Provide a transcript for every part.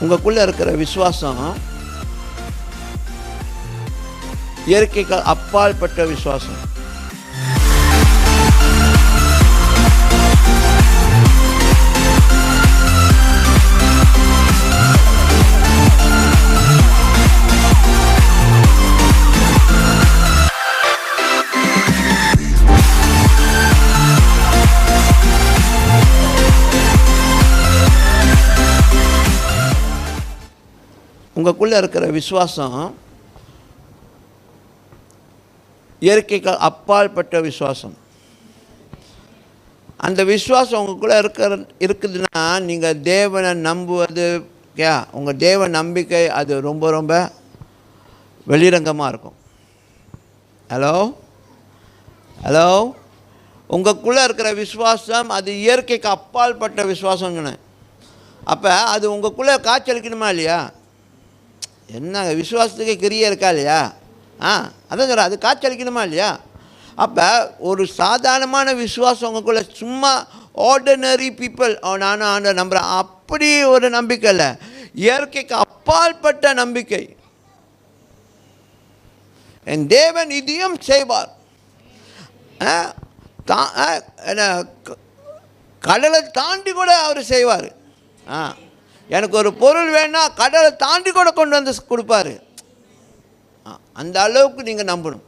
உங்களுக்குள்ளே இருக்கிற விசுவாசம் இயற்கைக்கு அப்பாற்பட்ட விசுவாசம். உங்களுக்குள்ளே இருக்கிற விசுவாசம் இயற்கைக்கு அப்பாற்பட்ட விசுவாசம். அந்த விசுவாசம் உங்களுக்குள்ளே இருக்குதுன்னா நீங்கள் தேவனை நம்புவது உங்கள் தேவ நம்பிக்கை அது ரொம்ப ரொம்ப வெளிரங்கமாக இருக்கும். ஹலோ உங்களுக்குள்ளே இருக்கிற விசுவாசம் அது இயற்கைக்கு அப்பாற்பட்ட விசுவாசங்கண்ணே. அப்போ அது உங்களுக்குள்ளே காய்ச்சலிக்கணுமா இல்லையா? என்ன விசுவாசத்துக்கு கிரியை இருக்கா இல்லையா? அதான் சொல்கிறேன், அது காய்ச்சலிக்கணுமா இல்லையா? அப்போ ஒரு சாதாரணமான விசுவாசம் உங்களுக்குள்ளே சும்மா ஆர்டினரி பீப்புள் நானும் ஆண்டவர் நம்புகிறேன் அப்படி ஒரு நம்பிக்கை இல்லை, இயற்கைக்கு அப்பாற்பட்ட நம்பிக்கை. என் தேவன் இதையும் செய்வார். கடலை தாண்டி கூட அவர் செய்வார். எனக்கு ஒரு பொருள் வேணா கடலை தாண்டி கூட கொண்டு வந்து கொடுப்பாரு. அந்த அளவுக்கு நீங்கள் நம்பணும்.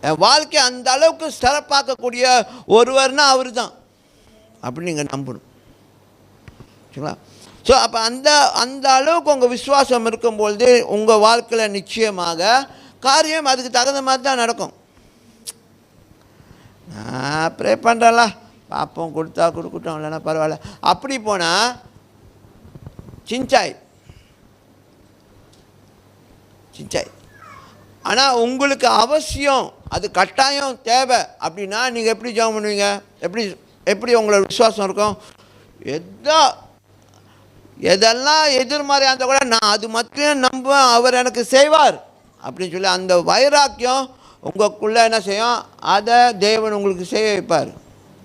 என் வாழ்க்கை அந்த அளவுக்கு சிறப்பாக்கக்கூடிய ஒருவர்னா அவர் தான், அப்படி நீங்கள் நம்பணும். சரிங்களா? ஸோ அப்போ அந்த அளவுக்கு உங்கள் விசுவாசம் இருக்கும்பொழுது உங்கள் வாழ்க்கையில் நிச்சயமாக காரியம் அதுக்கு தகுந்த மாதிரி தான் நடக்கும். நான் ப்ரே பண்ணுறேன்ல, பார்ப்போம், கொடுத்தா கொடுக்கட்டும், இல்லைன்னா பரவாயில்ல, அப்படி போனால் சிஞ்சாய். ஆனால் உங்களுக்கு அவசியம், அது கட்டாயம் தேவை அப்படின்னா நீங்கள் எப்படி ஜெபம் பண்ணுவீங்க? எப்படி உங்களோட விசுவாசம் இருக்கும்? எதெல்லாம் எதிர்மறையாக இருந்தால் கூட நான் அது மட்டும் நம்புவேன், அவர் எனக்கு செய்வார் அப்படின்னு சொல்லி அந்த வைராக்கியம் உங்களுக்குள்ளே என்ன செய்யும்? அதை தேவன் உங்களுக்கு செய்ய வைப்பார்.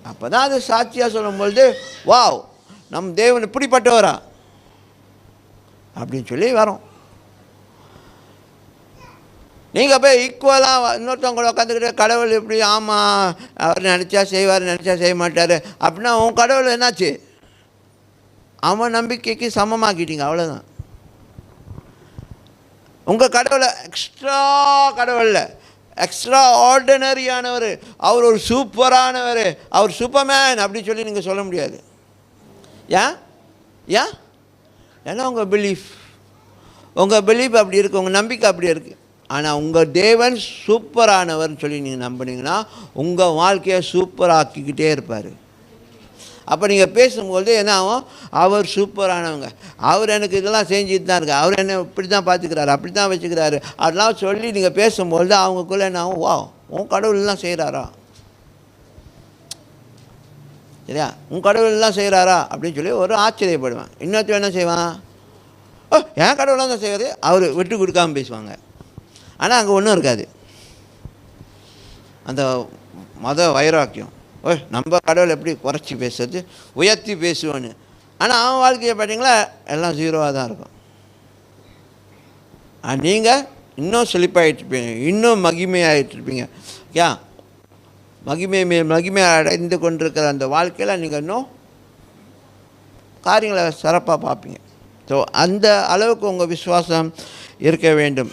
அப்போ தான் அது சாட்சியாக சொல்லும்பொழுது வாவ், நம் தேவன் இப்படிப்பட்டவரா அப்படின்னு சொல்லி வரும். நீங்கள் போய் ஈக்குவலாக இன்னொருத்தவங்க கூட உட்காந்துக்கிட்டு கடவுள் எப்படி ஆமாம் அவர் நினச்சா செய்வார், நினச்சா செய்ய மாட்டார் அப்படின்னா உன் கடவுள் என்னாச்சு? அவன் நம்பிக்கைக்கு சமமாக்கிட்டீங்க, அவ்வளோதான். உங்கள் கடவுளை எக்ஸ்ட்ரா ஆர்டினரியானவர், அவர் ஒரு சூப்பரானவர், அவர் சூப்பர்மேன் அப்படின்னு சொல்லி நீங்கள் சொல்ல முடியாது. ஏன்னா உங்கள் பிலீஃப் அப்படி இருக்குது, உங்கள் நம்பிக்கை அப்படி இருக்குது. ஆனால் உங்கள் தேவன் சூப்பரானவர்னு சொல்லி நீங்கள் நம்பினீங்கன்னா உங்கள் வாழ்க்கையை சூப்பராக்கிக்கிட்டே இருப்பார். அப்போ நீங்கள் பேசும்போது என்ன ஆகும்? அவர் சூப்பரானவங்க, அவர் எனக்கு இதெல்லாம் செஞ்சுட்டு தான் இருக்கார், அவர் என்ன இப்படி தான் பார்த்துக்கிறாரு, அப்படி தான் வச்சுக்கிறாரு அதெல்லாம் சொல்லி நீங்கள் பேசும்பொழுது அவங்களுக்குள்ளே என்ன ஆகும்? வா, உன் கடவுள்லாம் செய்கிறாரா? சரியா? உன் கடவுள்லாம் செய்கிறாரா அப்படின்னு சொல்லி ஒரு ஆச்சரியப்படுவேன். இன்னொருத்தர் என்ன செய்வான்? என் கடவுளாக தான் செய்வார், அவர் விட்டு கொடுக்காமல் பேசுவாங்க. ஆனால் அங்கே ஒன்றும் இருக்காது, அந்த மத வைராக்கியம். நம்ம கடவுள் எப்படி குறைச்சி பேசுறது, உயர்த்தி பேசுவோன்னு. ஆனால் அவன் வாழ்க்கையை பார்த்தீங்களா எல்லாம் ஜீரோவாக தான் இருக்கும். நீங்கள் இன்னும் செழிப்பாகிட்ருப்பீங்க, இன்னும் மகிமையாகிட்ருப்பீங்க. மகிமை அடைந்து கொண்டிருக்கிற அந்த வாழ்க்கையில் நீங்கள் இன்னும் காரியங்களை சிறப்பாக பார்ப்பீங்க. ஸோ அந்த அளவுக்கு உங்கள் விசுவாசம் இருக்க வேண்டும்.